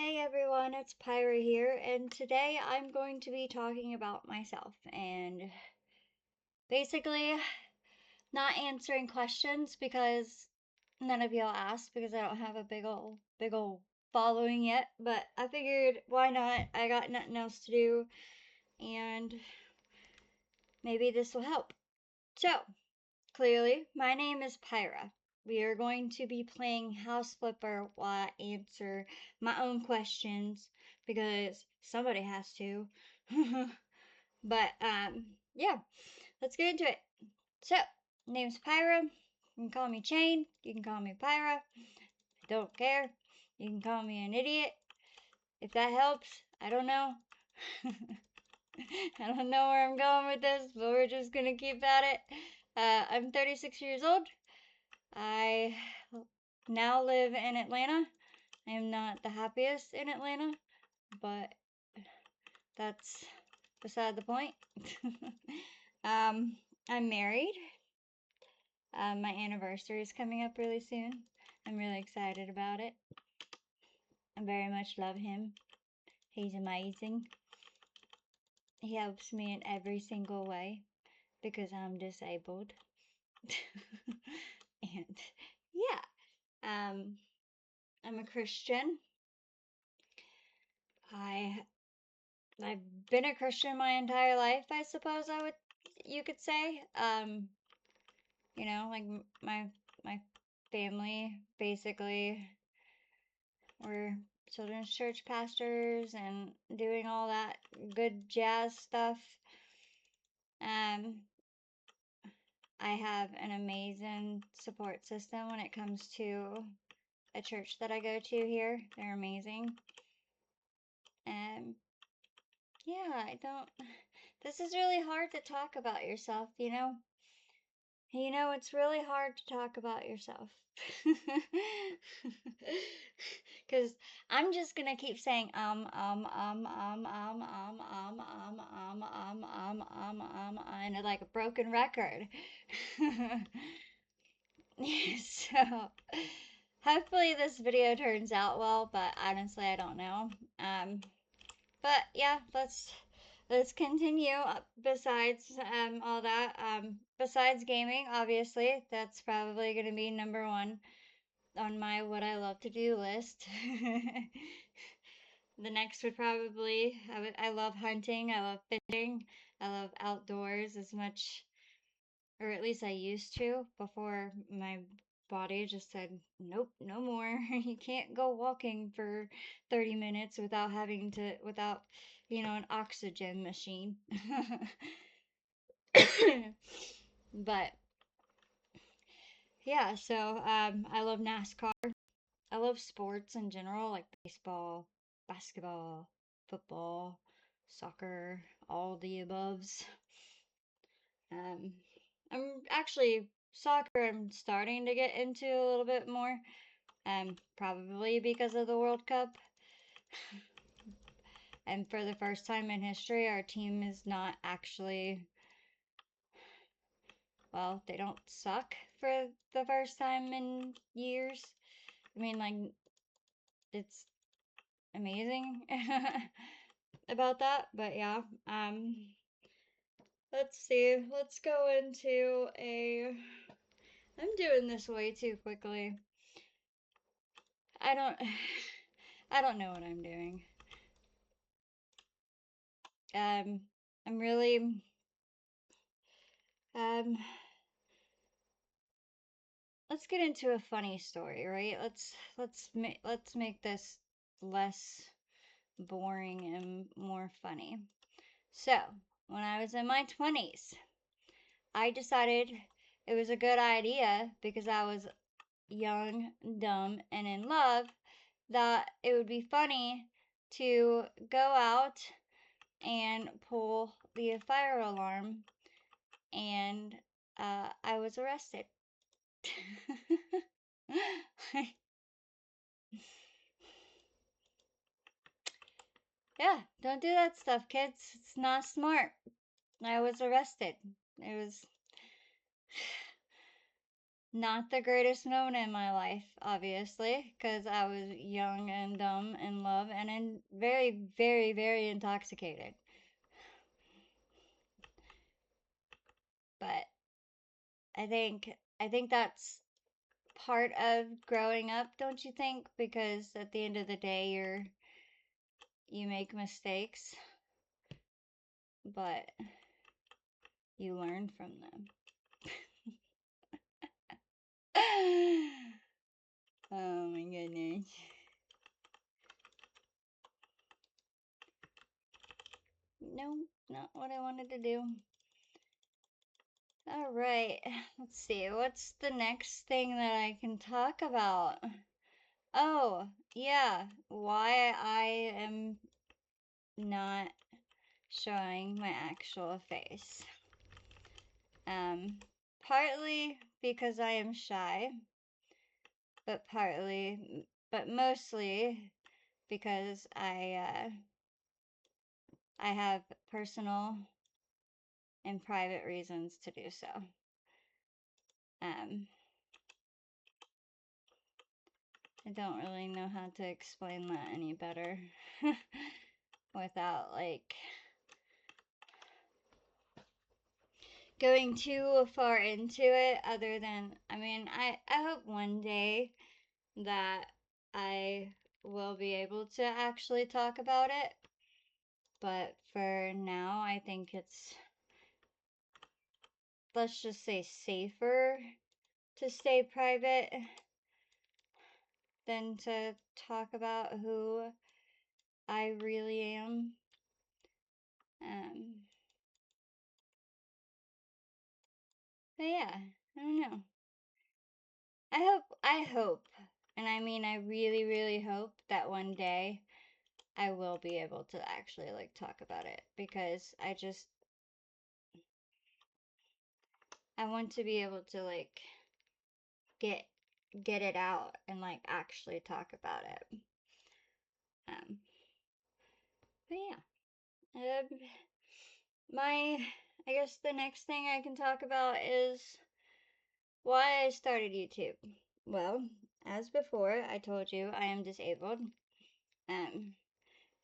Hey everyone, it's Pyra here, and today I'm going to be talking about myself and basically not answering questions because none of y'all asked because I don't have a big ol' following yet, but I figured why not? I got nothing else to do and maybe this will help. So, clearly, my name is Pyra. We are going to be playing House Flipper while I answer my own questions because somebody has to. But yeah, let's get into it. So, name's Pyra. You can call me Chain. You can call me Pyra. I don't care. You can call me an idiot. If that helps, I don't know. I don't know where I'm going with this, but we're just gonna keep at it. I'm 36 years old. I now live in Atlanta. I am not the happiest in Atlanta, but that's beside the point. um, I'm married. My anniversary is coming up really soon. I'm really excited about it. I very much love him. He's amazing. He helps me in every single way because I'm disabled. And yeah, I'm a Christian. I I've been a Christian my entire life, I suppose you could say. Like my family basically were children's church pastors and doing all that good jazz stuff. Um, I have an amazing support system when it comes to a church that I go to here. They're amazing. And yeah, I don't. This is really hard to talk about yourself. It's really hard to talk about yourself. Because I'm just gonna keep saying and like a broken record. So hopefully this video turns out well, but honestly I don't know. But yeah, let's continue. Besides all that, besides gaming, obviously that's probably gonna be number one on my what I love to do list. The next would probably I love hunting, I love fishing, I love outdoors as much, or at least I used to before my body just said nope, no more. You can't go walking for 30 minutes without an oxygen machine. But yeah, so I love NASCAR. I love sports in general, like baseball, basketball, football, soccer, all the aboves. Um, I'm actually soccer. I'm starting to get into a little bit more. Probably because of the World Cup. And for the first time in history, our team is not actually, well, they don't suck for the first time in years. I mean, like, it's amazing about that. But yeah, let's see. Let's go into a. I'm doing this way too quickly. I don't. I don't know what I'm doing. Um, I'm really. Um, let's get into a funny story, right? Let's make this less boring and more funny. So, when I was in my 20s, I decided it was a good idea because I was young, dumb, and in love that it would be funny to go out and pull the fire alarm, and I was arrested. Yeah, don't do that stuff, kids. It's not smart. I was arrested. It was Not the greatest moment in my life, obviously, because I was young and dumb in love and very, very, very intoxicated. But I think that's part of growing up, don't you think? Because at the end of the day, you make mistakes, but you learn from them. Oh my goodness. No, not what I wanted to do. All right, let's see. What's the next thing that I can talk about? Oh, yeah, why I am not showing my actual face. Um, Partly because I am shy, but mostly because I have personal and private reasons to do so. Um, I don't really know how to explain that any better without like going too far into it, other than, I mean, I hope one day that I will be able to actually talk about it, but for now I think it's, let's just say, safer to stay private than to talk about who I really am. Um, but yeah, I don't know. I hope, and I mean, I really, really hope that one day I will be able to actually like talk about it, because I want to be able to like get get it out and like actually talk about it. Um, but yeah, my I guess the next thing I can talk about is why I started YouTube. Well, as before, I told you I am disabled. Um,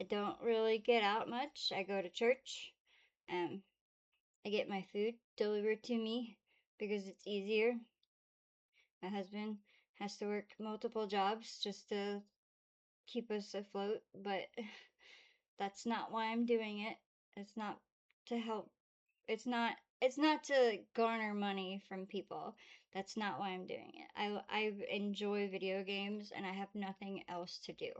I don't really get out much. I go to church. Um, I get my food delivered to me because it's easier. My husband has to work multiple jobs just to keep us afloat, but that's not why I'm doing it. It's not to help. It's not to garner money from people. That's not why I'm doing it. I enjoy video games and I have nothing else to do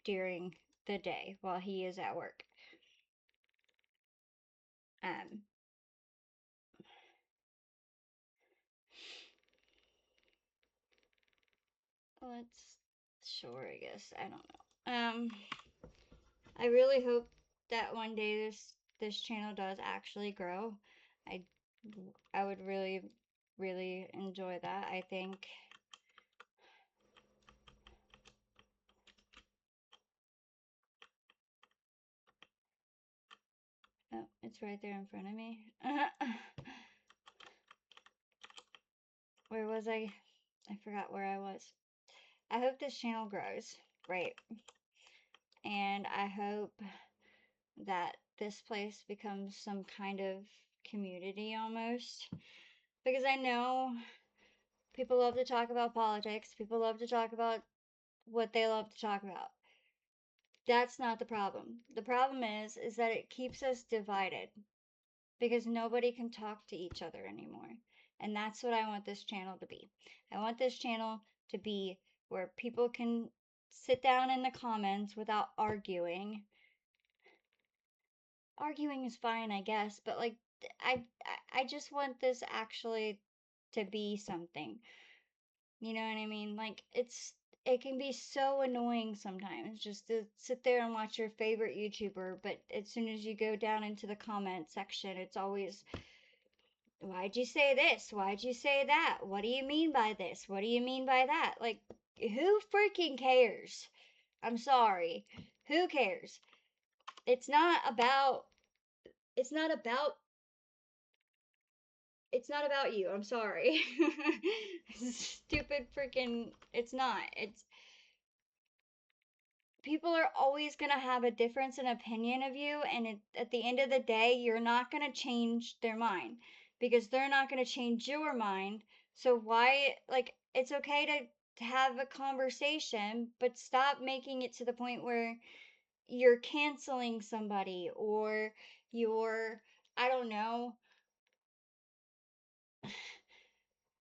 during the day while he is at work. Um let's sure, I guess. I don't know. I really hope that one day this channel does actually grow. I I would really, really enjoy that. I think oh, it's right there in front of me. Where was I? I forgot where I was. I hope this channel grows, right? And I hope that this place becomes some kind of community almost. Because I know people love to talk about politics, people love to talk about what they love to talk about. That's not the problem. The problem is that it keeps us divided because nobody can talk to each other anymore. And that's what I want this channel to be. I want this channel to be where people can sit down in the comments without arguing. Arguing is fine, I guess, but like I just want this actually to be something. You know what I mean? Like it can be so annoying sometimes just to sit there and watch your favorite YouTuber, but as soon as you go down into the comment section, it's always, why'd you say this? Why'd you say that? What do you mean by this? What do you mean by that? Like, who freaking cares? I'm sorry. Who cares? It's not about it's not about it's not about you. I'm sorry. Stupid freaking. It's not. It's people are always going to have a difference in opinion of you, and at the end of the day you're not going to change their mind because they're not going to change your mind. So why, like, it's okay to have a conversation, but stop making it to the point where you're canceling somebody or you're, I don't know,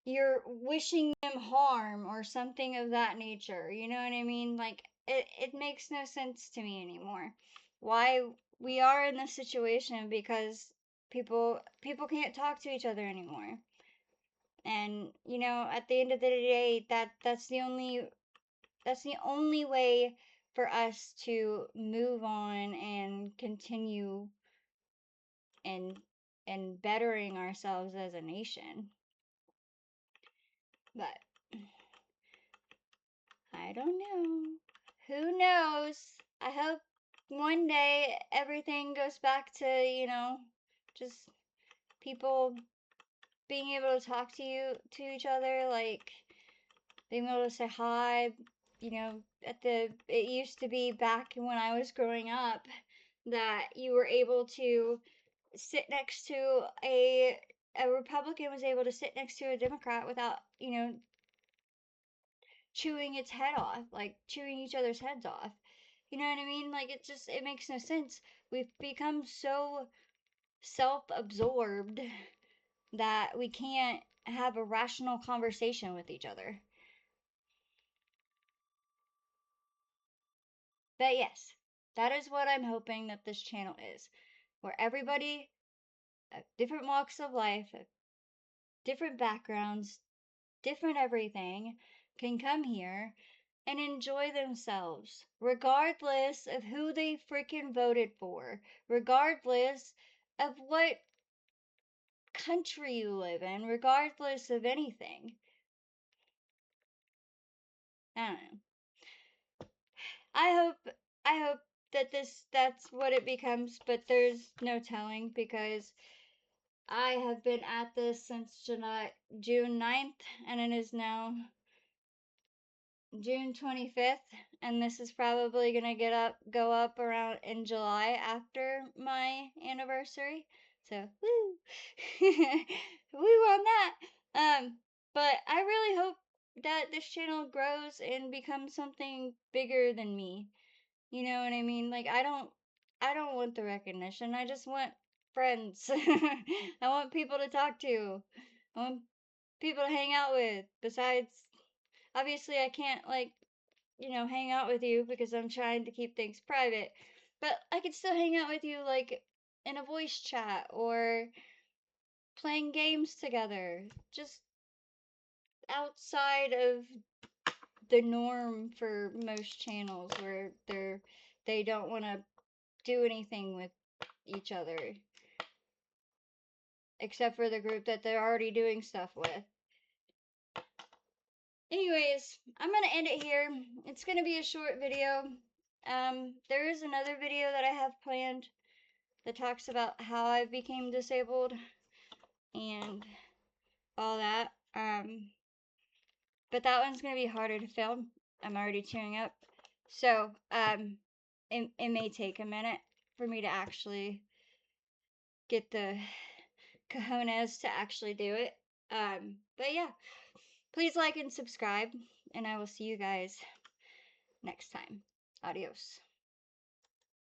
you're wishing them harm or something of that nature. You know what I mean? Like, it makes no sense to me anymore. Why we are in this situation because people can't talk to each other anymore. And you know, at the end of the day, that's the only way for us to move on and continue and and bettering ourselves as a nation. But I don't know. Who knows? I hope one day everything goes back to, just people being able to talk to each other, like being able to say hi, it used to be back when I was growing up that you were able to sit next to a Republican was able to sit next to a Democrat without, chewing its head off, like chewing each other's heads off. You know what I mean? Like it makes no sense. We've become so self-absorbed that we can't have a rational conversation with each other. But yes, that is what I'm hoping that this channel is, where everybody, different walks of life, different backgrounds, different everything, can come here and enjoy themselves, regardless of who they freaking voted for, regardless of what country you live in, regardless of anything. I don't know. I hope I hope that that's what it becomes, but there's no telling because I have been at this since June 9th, and it is now June 25th, and this is probably going to go up around in July after my anniversary. So, woo. Woo on that. But I really hope that this channel grows and becomes something bigger than me. You know what I mean? Like I don't want the recognition. I just want friends. I want people to talk to. I want people to hang out with. Besides, obviously I can't, like, hang out with you because I'm trying to keep things private. But I could still hang out with you, like, in a voice chat or playing games together. Just outside of the norm for most channels where they don't want to do anything with each other except for the group that they're already doing stuff with. Anyways, I'm gonna end it here. It's gonna be a short video. There is another video that I have planned that talks about how I became disabled and all that. But that one's gonna be harder to film. I'm already tearing up. So, it may take a minute for me to actually get the cojones to actually do it. But yeah, please like and subscribe, and I will see you guys next time. Adios.